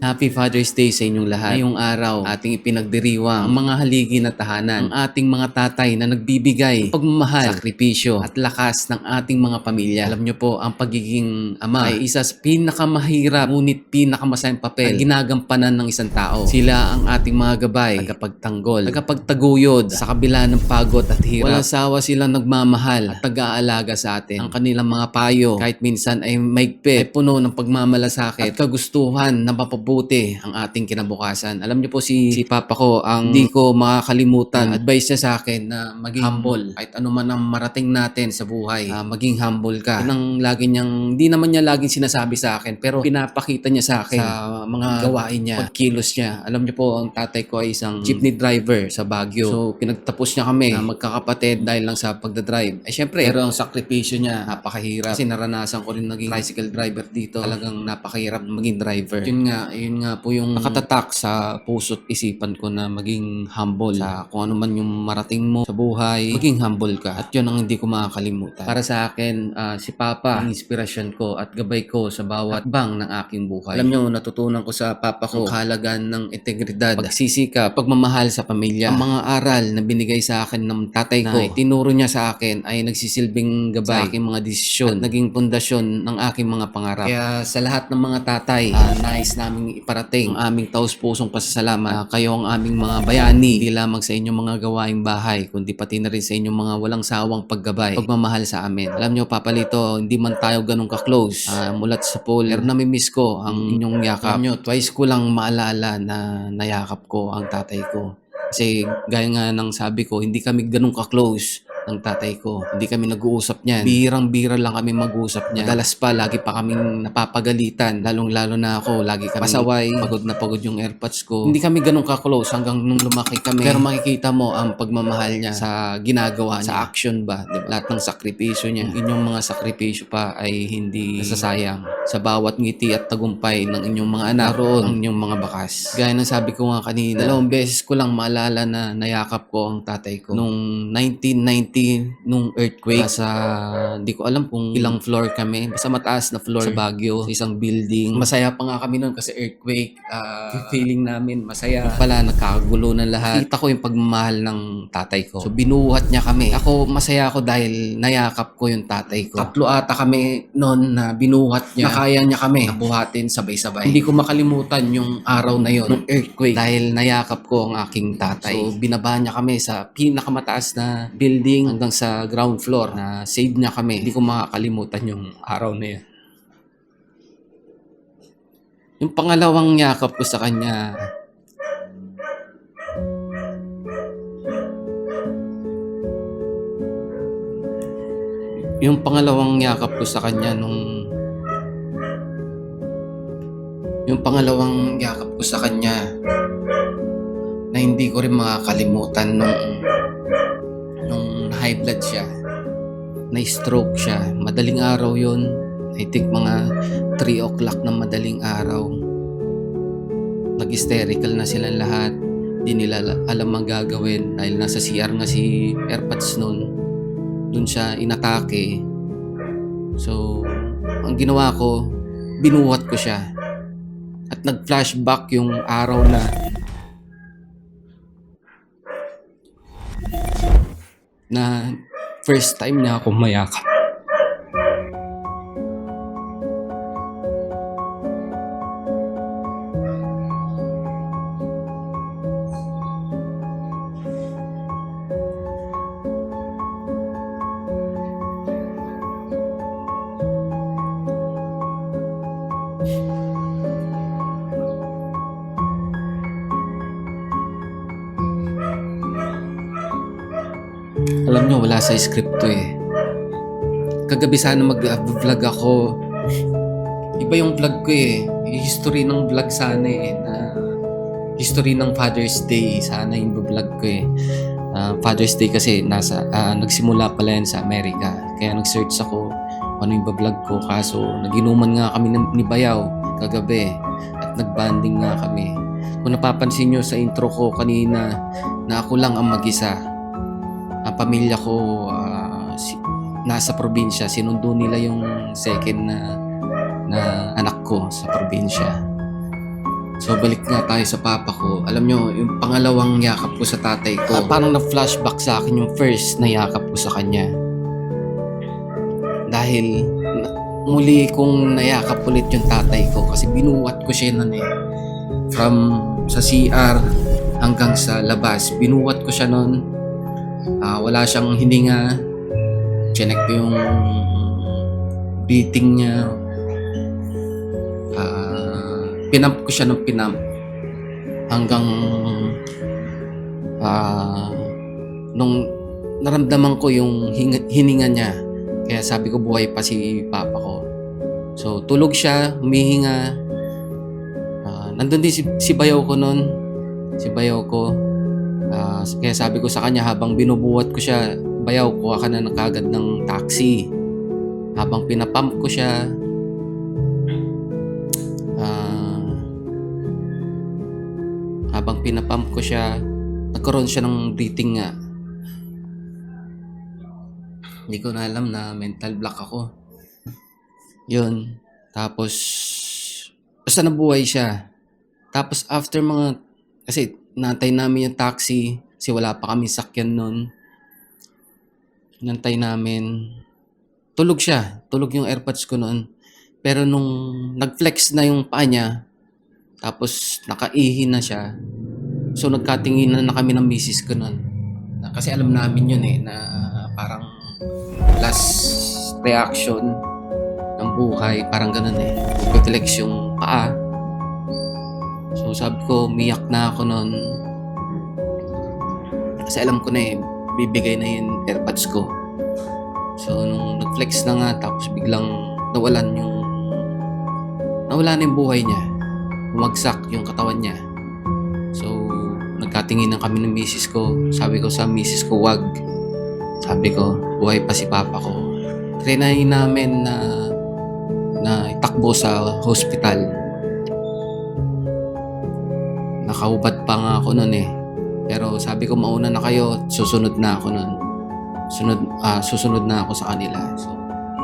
Happy Father's Day sa inyong lahat. Ngayong araw, ating ipinagdiriwang ang mga haligi na tahanan, ang ating mga tatay na nagbibigay ng pagmamahal, sakripisyo at lakas ng ating mga pamilya. Alam nyo po, ang pagiging ama ay isa sa pinakamahirap ngunit pinakamasayang papel na ginagampanan ng isang tao. Sila ang ating mga gabay, tagapagtanggol, tagapagtaguyod sa kabila ng pagod at hirap. Walang sawa silang nagmamahal at nag-aalaga sa atin. Ang kanilang mga payo, kahit minsan ay maigpit, ay puno ng pagmamalasakit at kagustuhan na mapabuti ang ating kinabukasan. Alam niyo po si papa ko, ang hindi ko makakalimutan. Advice niya sa akin na maging humble. Kahit ano man ang marating natin sa buhay, maging humble ka. Yun ang lagi niyang, hindi naman niya laging sinasabi sa akin, pero pinapakita niya sa akin sa mga gawain niya, pagkilos niya. Alam niyo po, ang tatay ko ay isang jeepney driver sa Baguio. So, pinagtapos niya kami na magkakapatid dahil lang sa pagdadrive. Eh, syempre, pero ang sakripisyo niya, napakahirap. Kasi naranasan ko rin naging tricycle driver dito. Talagang napakahirap maging driver. Yun nga po yung nakatatak sa puso't isipan ko na maging humble sa kung ano man yung marating mo sa buhay, maging humble ka. At yun ang hindi ko makakalimutan. Para sa akin, si Papa, ang inspirasyon ko at gabay ko sa bawat bang ng aking buhay. Alam nyo, natutunan ko sa Papa ko ang kahalagan ng integridad, pagsisikap, pagmamahal sa pamilya. Ang mga aral na binigay sa akin ng tatay ko, na itinuro niya sa akin ay nagsisilbing gabay sa aking mga desisyon at naging pundasyon ng aking mga pangarap. Kaya sa lahat ng mga tatay, nais naming iparating ang aming taus-pusong pasasalamat. Kayo ang aming mga bayani, hindi lamang sa inyong mga gawaing bahay, kundi pati na rin sa inyong mga walang sawang paggabay, pagmamahal sa amin. Alam nyo, Papa Lito, hindi man tayo ganun ka-close mulat sa pool, pero namimiss ko ang inyong yakap. Alam nyo, twice ko lang maalala na nayakap ko ang tatay ko. Kasi gaya nga ng sabi ko, hindi kami ganun ka-close ng tatay ko. Hindi kami nag-uusap niyan. Birang-bira lang kami mag-uusap niyan. Madalas pa, lagi pa kaming napapagalitan. Lalong-lalo na ako, lagi kami pasaway. Pagod na pagod yung airpods ko. Hindi kami ganun ka-close hanggang nung lumaki kami. Pero makikita mo ang pagmamahal niya sa ginagawa niya. Sa action ba? Diba? Lahat ng sakripisyo niya. Inyong mga sakripisyo pa ay hindi nasasayang. Sa bawat ngiti at tagumpay ng inyong mga anak, roon ang inyong mga bakas. Gaya ng sabi ko nga kanina, 2 beses ko lang maalala na nayakap ko ang tatay ko. Nung 1990, nung earthquake, sa di ko alam kung ilang floor kami, basta mataas na floor sa Baguio, sa isang building. Masaya pa nga kami noon kasi earthquake. Feeling namin masaya. Pala nagkakagulo na lahat. Kita ko yung pagmamahal ng tatay ko. So binuhat niya kami. Ako masaya ako dahil nayakap ko yung tatay ko. 3 ata kami noon na binuhat niya. Nakaya niya kami nabuhatin sabay-sabay. Hindi ko makalimutan yung araw na yon, ng earthquake, dahil nayakap ko ang aking tatay. So binaba niya kami sa pinakamataas na building hanggang sa ground floor, na save niya kami. Hindi ko makakalimutan yung araw na yun. Yung pangalawang yakap ko sa kanya, na hindi ko rin makakalimutan nung high blood siya. na-stroke siya. Madaling araw yon. I think mga 3 o'clock ng madaling araw. Nag-hysterical na silang lahat. Di nila alam ang gagawin dahil nasa CR nga si AirPods nun. Dun siya inatake. So, ang ginawa ko, binuhat ko siya. At nag-flashback yung araw na first time niya ako mayakap. Alam nyo, wala sa script to eh. Kagabi sana mag-vlog ako. Iba yung vlog ko eh. Yung history ng vlog sana eh. History ng Father's Day. Sana yung vlog ko eh. Father's Day kasi nagsimula pala yan sa Amerika. Kaya nag-search ako ano yung vlog ko. Kaso naginuman nga kami ni Bayaw kagabi. At nagbanding nga kami. Kung napapansin nyo sa intro ko kanina na ako lang ang mag-isa. Ang pamilya ko nasa probinsya. Sinundo nila yung second na anak ko sa probinsya. So balik nga tayo sa papa ko. Alam nyo, yung pangalawang yakap ko sa tatay ko, parang na-flashback sa akin yung first na yakap ko sa kanya. Dahil muli kong nayakap ulit yung tatay ko kasi binuhat ko siya nun eh. From sa CR hanggang sa labas, binuhat ko siya nun. Wala siyang hininga. Chinek ko yung breathing niya. Pinamp ko siya ng pinamp hanggang nung naramdaman ko yung hininga niya. Kaya sabi ko buhay pa si papa ko. So tulog siya, humihinga. Nandun din si Bayaw ko nun. Si Bayaw ko. Kaya sabi ko sa kanya habang binubuhat ko siya, Bayaw, kuha ka na kagad ng taxi. Habang pinapump ko siya, nagkaroon siya ng breathing nga. Hindi ko na alam na mental block ako. Yun. Tapos, basta nabuhay siya. Tapos after kasi nantay namin yung taxi kasi wala pa kami sakyan nun. Nantay namin. Tulog siya. Tulog yung AirPods ko nun. Pero nung nag-flex na yung paa niya, tapos nakaihi na siya, so nagkatinginan na kami ng misis ko nun. Kasi alam namin yun eh, na parang last reaction ng buhay, parang ganun eh. Nag-flex yung paa. So sabi ko, miyak na ako nun. Kasi alam ko na eh, bibigay na yung AirPods ko. So nung nag-flex na nga, tapos biglang nawala na yung buhay niya. Bumagsak yung katawan niya. So nagkatinginan kami ng misis ko. Sabi ko sa misis ko, wag. Sabi ko, buhay pa si papa ko. Trinay namin na itakbo sa hospital. Nakahubad pa nga ako nun eh. Pero sabi ko, mauna na kayo, susunod na ako nun. Susunod na ako sa kanila. So,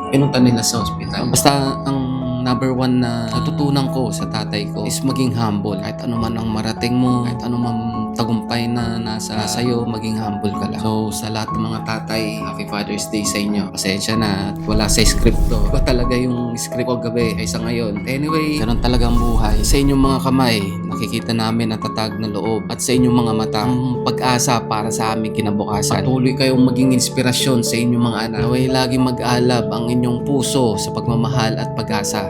pinunta nila sa hospital. Basta ang number one na natutunan ko sa tatay ko is maging humble. Kahit ano man ang marating mo, kahit ano man tagumpay na nasa sa'yo, maging humble ka lang. So, sa lahat ng mga tatay, Happy Father's Day sa inyo. Pasensya na, wala sa script to. Iba talaga yung script ko gabi kaysa ngayon. Anyway, ganun talagang buhay. Sa inyong mga kamay, nakikita namin ang tatag na loob. At sa inyong mga mata, ang pag-asa para sa aming kinabukasan. Patuloy kayong maging inspirasyon sa inyong mga anak. Naway laging mag-alab ang inyong puso sa pagmamahal at pag-asa.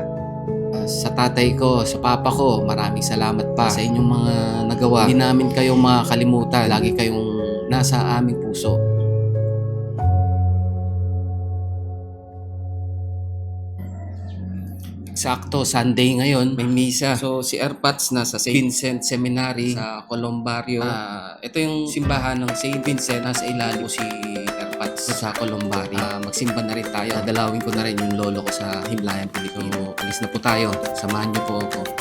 Sa tatay ko, sa papa ko, maraming salamat pa sa inyong mga nagawa. Hindi namin kayong makakalimutan. Lagi kayong nasa aming puso. Eksakto, Sunday ngayon, may misa. So si Erpats nasa St. Vincent Seminary sa Colombario. Ito yung simbahan ng St. Vincent, nasa ilalim si Erpats sa Colombario. Magsimba na rin tayo. Dadalawin ko na rin yung lolo ko sa Himlayang Pilipino. So, alis na po tayo. Samahan niyo po ako.